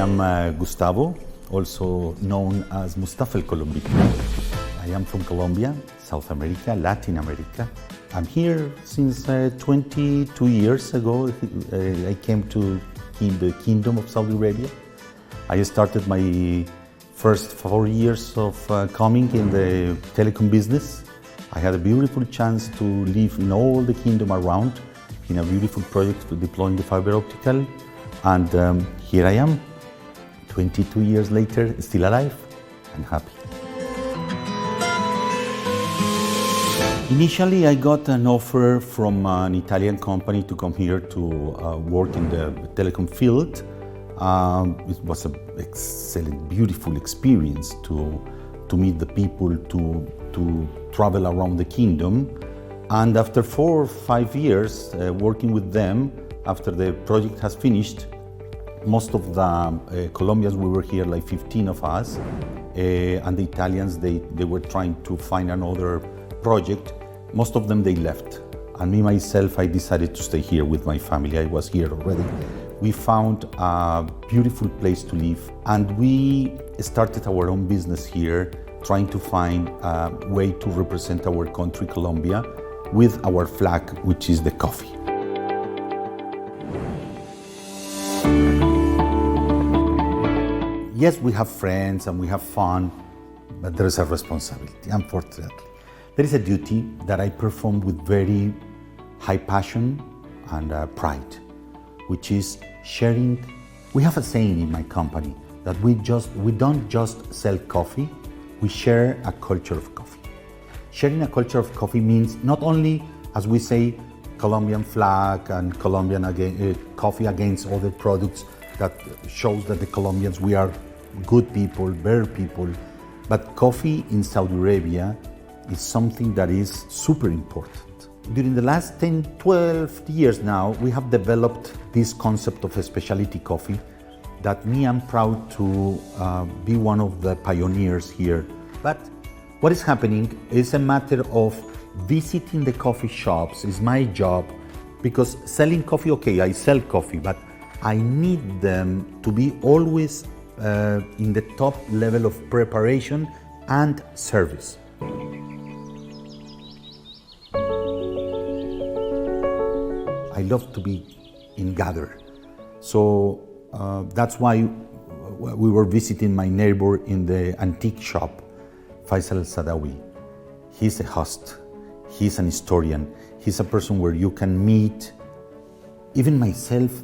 am Gustavo, also known as Mustafa el Colombino. I am from Colombia, South America, Latin America. I'm here since 22 years ago. I came to the Kingdom of Saudi Arabia. I started my first 4 years of coming in the telecom business. I had a beautiful chance to live in all the kingdom around in a beautiful project to deploying the fiber optical. And here I am, 22 years later, still alive and happy. Initially, I got an offer from an Italian company to come here to work in the telecom field. It was an excellent, beautiful experience to meet the people, to travel around the kingdom. And after 4 or 5 years working with them, after the project has finished, most of the Colombians, we were here like 15 of us, and the Italians, they were trying to find another project. Most of them, they left. And me, myself, I decided to stay here with my family. I was here already. We found a beautiful place to live, and we started our own business here, trying to find a way to represent our country, Colombia, with our flag, which is the coffee. Yes, we have friends and we have fun, but there is a responsibility, unfortunately. There is a duty that I perform with very high passion and pride, which is sharing. We have a saying in my company that we don't just sell coffee, we share a culture of coffee. Sharing a culture of coffee means not only, as we say, Colombian flag and Colombian coffee against other products that shows that the Colombians, we are good people, better people, but coffee in Saudi Arabia is something that is super important. During the last 10, 12 years now, we have developed this concept of a specialty coffee that me, I'm proud to be one of the pioneers here. But what is happening is a matter of visiting the coffee shops is my job, because selling coffee, okay, I sell coffee, but I need them to be always in the top level of preparation and service. I love to be in gather. So that's why we were visiting my neighbor in the antique shop, Faisal Al-Sadawi. He's a host, he's an historian, he's a person where you can meet. Even myself,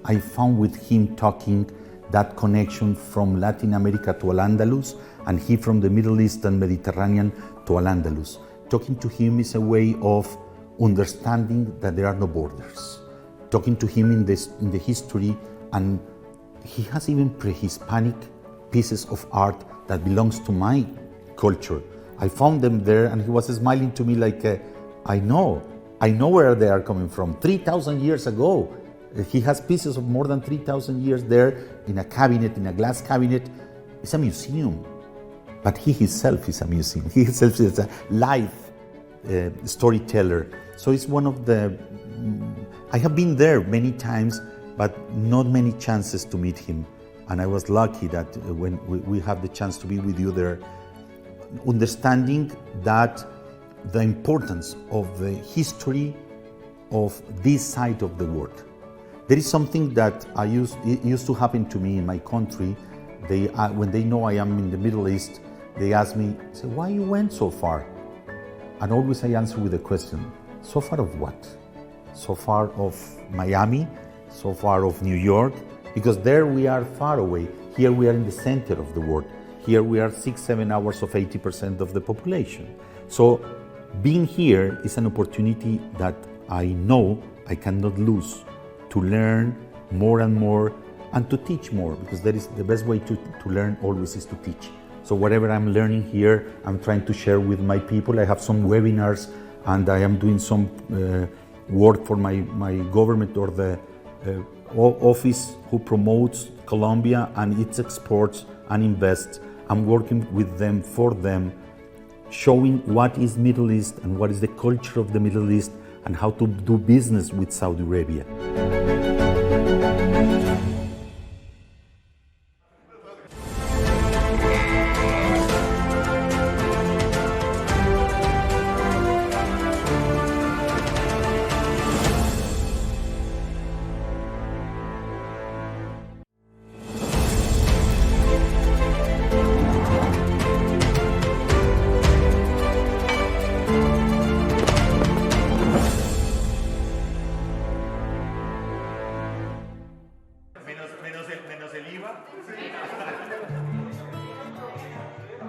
I found with him talking that connection from Latin America to Al-Andalus, and he from the Middle East and Mediterranean to Al-Andalus. Talking to him is a way of understanding that there are no borders. Talking to him in the history, and he has even pre-Hispanic pieces of art that belongs to my culture. I found them there, and he was smiling to me like, I know where they are coming from. 3,000 years ago. He has pieces of more than 3,000 years there in a cabinet, in a glass cabinet. It's a museum. But he himself is a museum. He himself is a live storyteller. So it's one of the... I have been there many times, but not many chances to meet him. And I was lucky that when we have the chance to be with you there, understanding that the importance of the history of this side of the world. There is something that it used to happen to me in my country. When they know I am in the Middle East, they ask me, say, why you went so far? And always I answer with a question, so far of what? So far of Miami, so far of New York, because there we are far away. Here we are in the center of the world. Here we are 6-7 hours of 80% of the population. So being here is an opportunity that I know I cannot lose, to learn more and more and to teach more, because that is the best way to learn always is to teach. So whatever I'm learning here, I'm trying to share with my people. I have some webinars, and I am doing some work for my government or the office who promotes Colombia and its exports and invests. I'm working with them, for them, showing what is Middle East and what is the culture of the Middle East and how to do business with Saudi Arabia.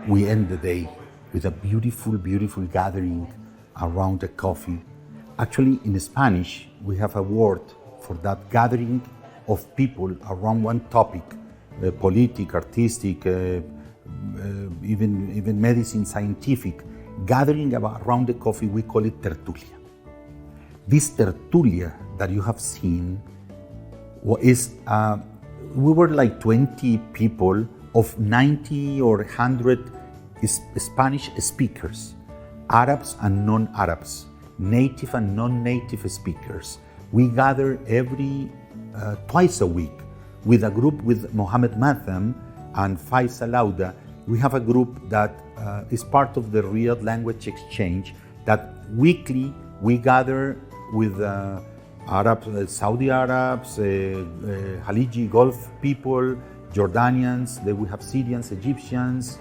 we end the day with a beautiful, beautiful gathering around a coffee. Actually, in Spanish, we have a word for that gathering of people around one topic, politic, artistic, even medicine, scientific. Gathering around the coffee, we call it tertulia. This tertulia that you have seen is, we were like 20 people of 90 or 100 Spanish speakers, Arabs and non-Arabs, native and non-native speakers. We gather every twice a week with a group with Mohammed Matham and Faisal Lauda. We have a group that is part of the Real Language Exchange that weekly we gather with Arabs, Saudi Arabs, Khaliji Gulf people, Jordanians, then we have Syrians, Egyptians,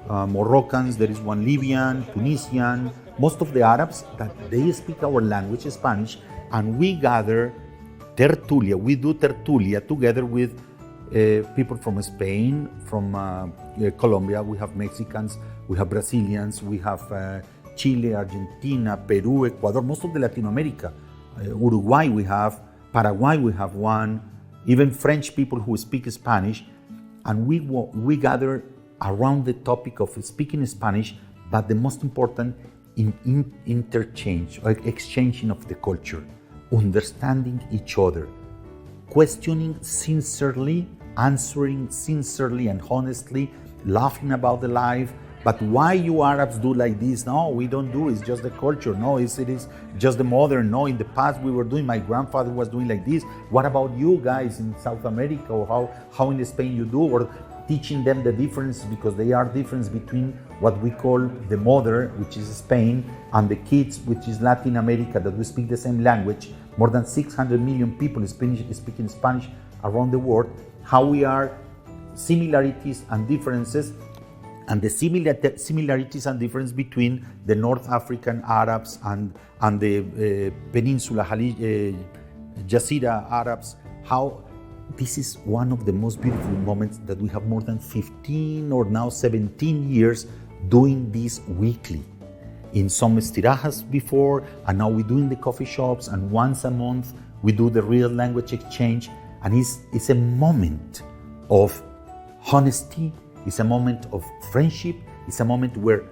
Moroccans, there is one Libyan, Tunisian, most of the Arabs that they speak our language, Spanish, and we gather tertulia. We do tertulia together with people from Spain, from Colombia, we have Mexicans, we have Brazilians, we have Chile, Argentina, Peru, Ecuador, most of the Latin America. Uruguay we have, Paraguay we have one, even French people who speak Spanish, and we gather around the topic of speaking Spanish, but the most important in interchange or exchanging of the culture, understanding each other, questioning sincerely, answering sincerely and honestly, laughing about the life. But why you Arabs do like this? No, we don't do. It's just the culture. No, it is just the modern. No, in the past we were doing. My grandfather was doing like this. What about you guys in South America, or how in Spain you do, or teaching them the difference, because they are difference between what we call the mother, which is Spain, and the kids, which is Latin America, that we speak the same language. More than 600 million people speaking Spanish around the world. How we are similarities and differences. And the similarities and difference between the North African Arabs and the Peninsula, Jazeera Arabs, how this is one of the most beautiful moments that we have more than 15 or now 17 years doing this weekly. In some estirajas before, and now we do in the coffee shops, and once a month we do the Real Language Exchange, and it's a moment of honesty. It's a moment of friendship. It's a moment where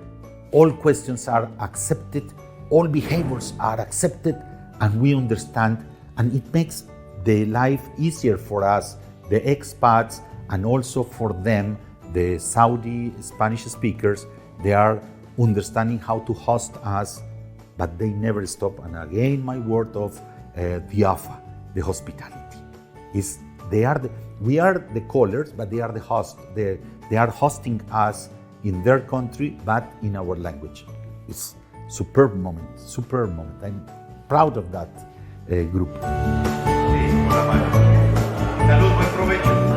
all questions are accepted, all behaviors are accepted, and we understand. And it makes the life easier for us, the expats, and also for them, the Saudi Spanish speakers. They are understanding how to host us, but they never stop. And again, my word of diafa, the hospitality. We are the callers, but they are the host. They are hosting us in their country, but in our language. It's superb moment. I'm proud of that group. Salud, buen provecho.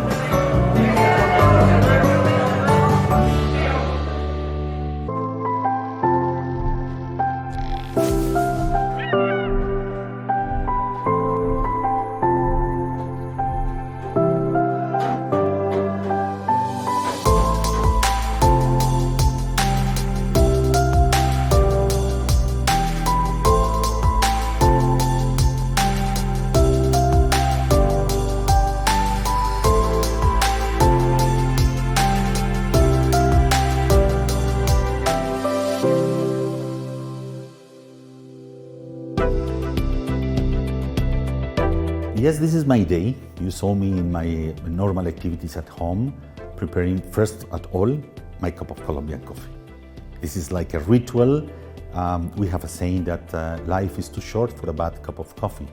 Yes, this is my day. You saw me in my normal activities at home, preparing first at all my cup of Colombian coffee. This is like a ritual. We have a saying that life is too short for a bad cup of coffee.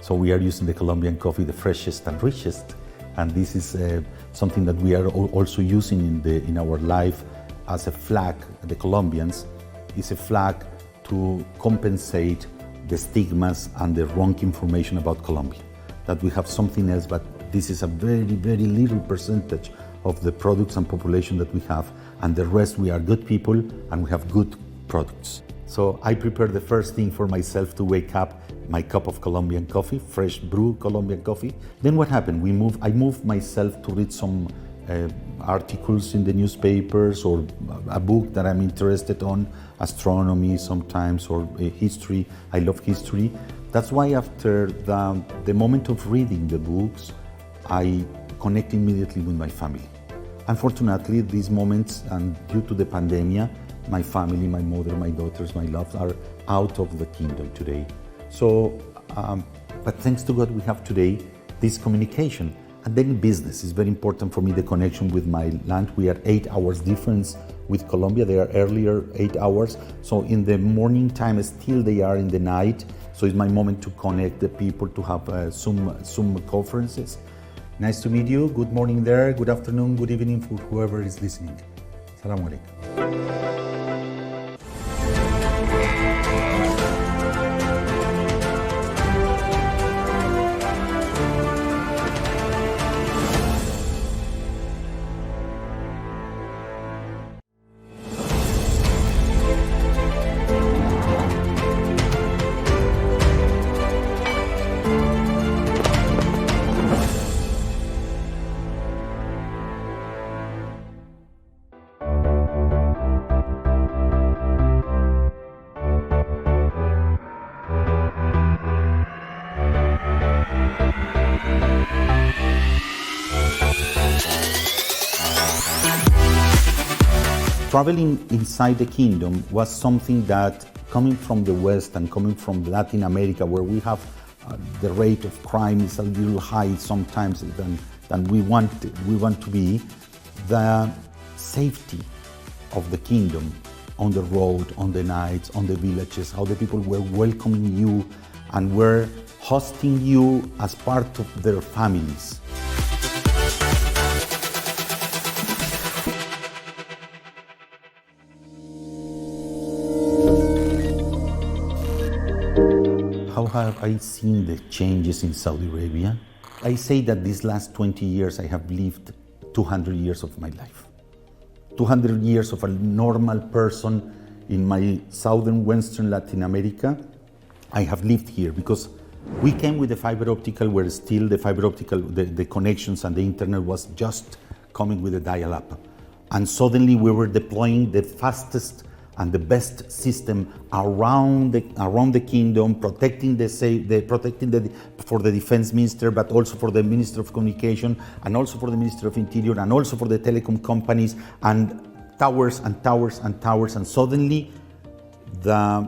So we are using the Colombian coffee, the freshest and richest. And this is something that we are also using in our life as a flag. The Colombians is a flag to compensate the stigmas and the wrong information about Colombia. That we have something else, but this is a very, very little percentage of the products and population that we have, and the rest we are good people and we have good products. So I prepare the first thing for myself to wake up, my cup of Colombian coffee, fresh brew Colombian coffee. Then what happened? I moved myself to read some articles in the newspapers, or a book that I'm interested on, astronomy sometimes, or history. I love history. That's why after the moment of reading the books, I connect immediately with my family. Unfortunately, these moments, and due to the pandemic, my family, my mother, my daughters, my loved are out of the kingdom today. So, but thanks to God, we have today this communication. And then business is very important for me, the connection with my land. We are 8 hours difference with Colombia. They are earlier 8 hours. So in the morning time, still they are in the night. So it's my moment to connect the people, to have Zoom conferences. Nice to meet you. Good morning there. Good afternoon, good evening for whoever is listening. Assalamu alaikum. Traveling inside the kingdom was something that, coming from the West and coming from Latin America, where we have the rate of crime is a little high sometimes than we want to be, the safety of the kingdom on the road, on the nights, on the villages, how the people were welcoming you and were hosting you as part of their families. How have I seen the changes in Saudi Arabia? I say that these last 20 years I have lived 200 years of my life. 200 years of a normal person in my southern western Latin America. I have lived here because we came with the fiber optical, where still the fiber optical, the connections and the internet was just coming with the dial-up. And suddenly we were deploying the fastest and the best system around the kingdom, protecting for the defense minister, but also for the minister of communication, and also for the minister of interior, and also for the telecom companies, and towers and towers and towers. And suddenly the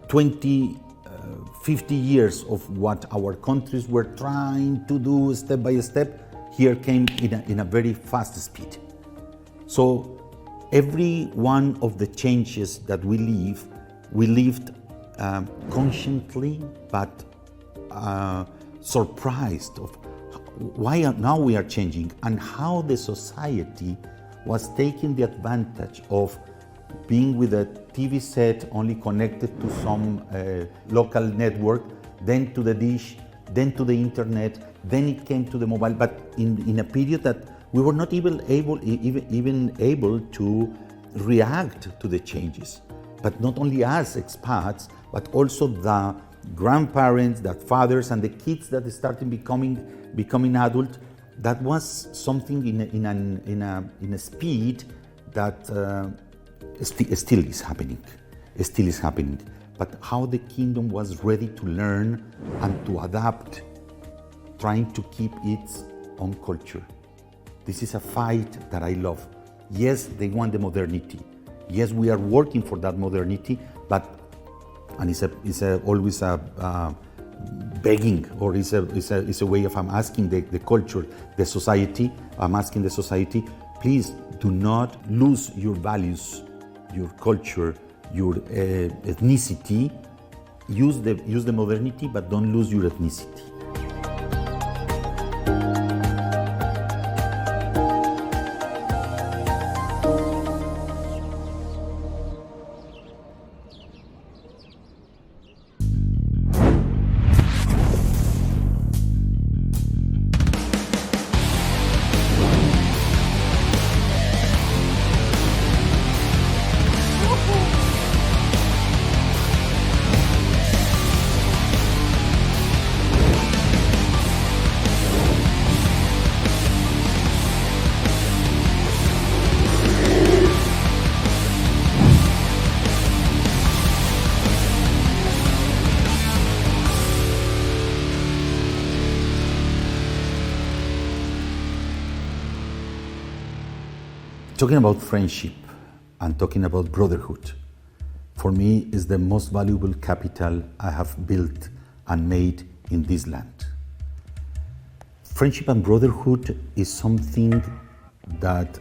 50 years of what our countries were trying to do step by step, here came in a very fast speed. So every one of the changes that we lived conscientiously, but surprised of why now we are changing, and how the society was taking the advantage of being with a TV set only connected to some local network, then to the dish, then to the internet, then it came to the mobile, but in a period that we were not even able to react to the changes. But not only as expats, but also the grandparents, the fathers, and the kids that started becoming adult. That was something in a speed that still is happening. Still is happening. But how the kingdom was ready to learn and to adapt, trying to keep its own culture. This is a fight that I love. Yes, they want the modernity. Yes, we are working for that modernity, but, and it's always a begging, or it's a way of, I'm asking the culture, the society, I'm asking the society, please do not lose your values, your culture, your ethnicity. Use the modernity, but don't lose your ethnicity. Talking about friendship and talking about brotherhood, for me is the most valuable capital I have built and made in this land. Friendship and brotherhood is something that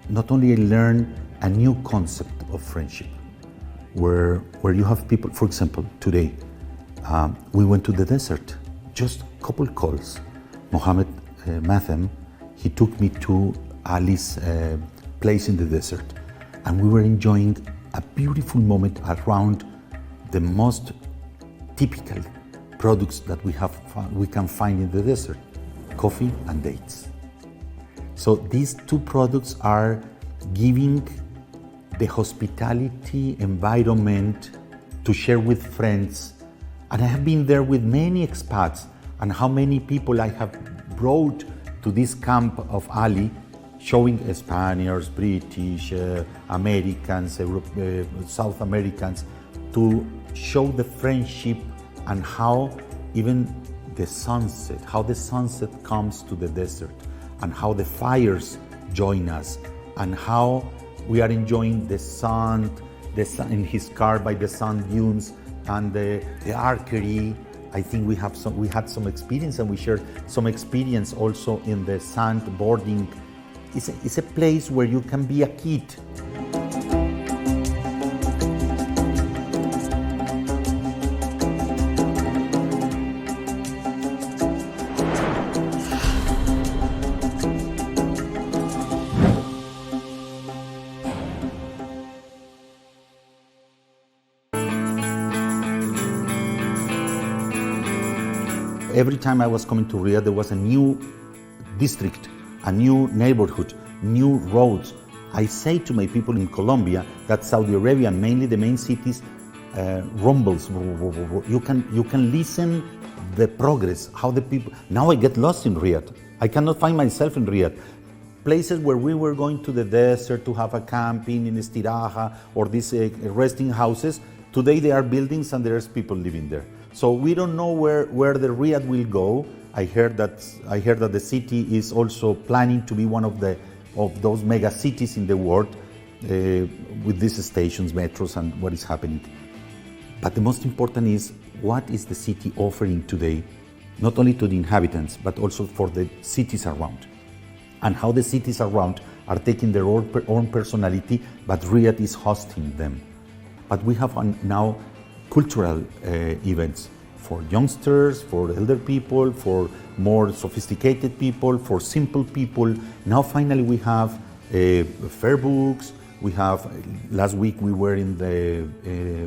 not only I learn a new concept of friendship, where you have people, for example, today, we went to the desert, just a couple calls. Mohammed Mathem, he took me to Ali's place in the desert, and we were enjoying a beautiful moment around the most typical products that we can find in the desert, coffee and dates. So these two products are giving the hospitality environment to share with friends. And I have been there with many expats, and how many people I have brought to this camp of Ali, showing Spaniards, British, Americans, South Americans, to show the friendship and how even the sunset comes to the desert, and how the fires join us, and how we are enjoying the sun in his car by the sand dunes, and the archery. I think we had some experience, and we shared some experience also in the sandboarding. It's a place where you can be a kid. Every time I was coming to Riyadh, there was a new district, a new neighborhood, new roads. I say to my people in Colombia that Saudi Arabia, mainly the main cities, rumbles. You can listen the progress, how the people. Now I get lost in Riyadh. I cannot find myself in Riyadh. Places where we were going to the desert to have a camping in Istiraha or these resting houses, today they are buildings and there's people living there. So we don't know where the Riyadh will go. I heard that the city is also planning to be one of those mega cities in the world with these stations, metros, and what is happening. But the most important is, what is the city offering today, not only to the inhabitants, but also for the cities around, and how the cities around are taking their own personality, but Riyadh is hosting them. But we have now cultural events for youngsters, for elder people, for more sophisticated people, for simple people. Now finally we have fair books. We have, last week we were in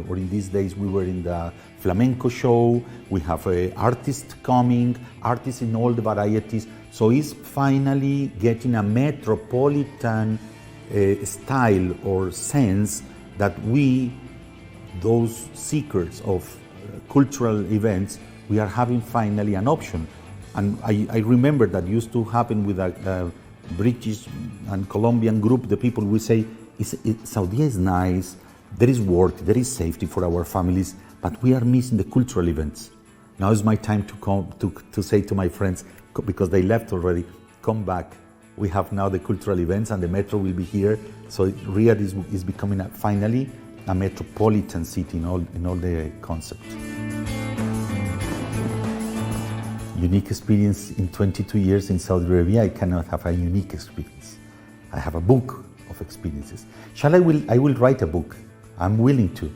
or in these days we were in the flamenco show. We have artists coming, artists in all the varieties. So it's finally getting a metropolitan style or sense that those seekers of cultural events, we are having finally an option. And I remember that used to happen with a British and Colombian group. The people will say, Saudi is nice, there is work, there is safety for our families, but we are missing the cultural events. Now is my time to say to my friends, because they left already, come back. We have now the cultural events, and the metro will be here. So Riyadh is becoming finally a metropolitan city in all the concepts. Unique experience in 22 years in Saudi Arabia. I cannot have a unique experience. I have a book of experiences. I will write a book. I'm willing to.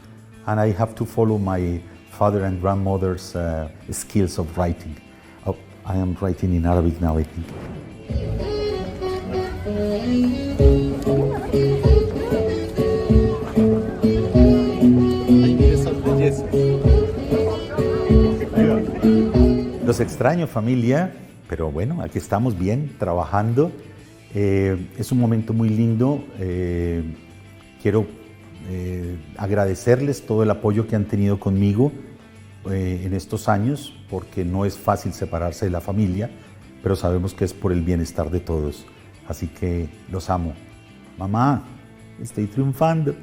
And I have to follow my father and grandmother's skills of writing. Oh, I am writing in Arabic now, I think. Los extraño, familia, pero bueno, aquí estamos bien, trabajando. Es un momento muy lindo. Quiero agradecerles todo el apoyo que han tenido conmigo en estos años, porque no es fácil separarse de la familia, pero sabemos que es por el bienestar de todos. Así que los amo. Mamá, estoy triunfando.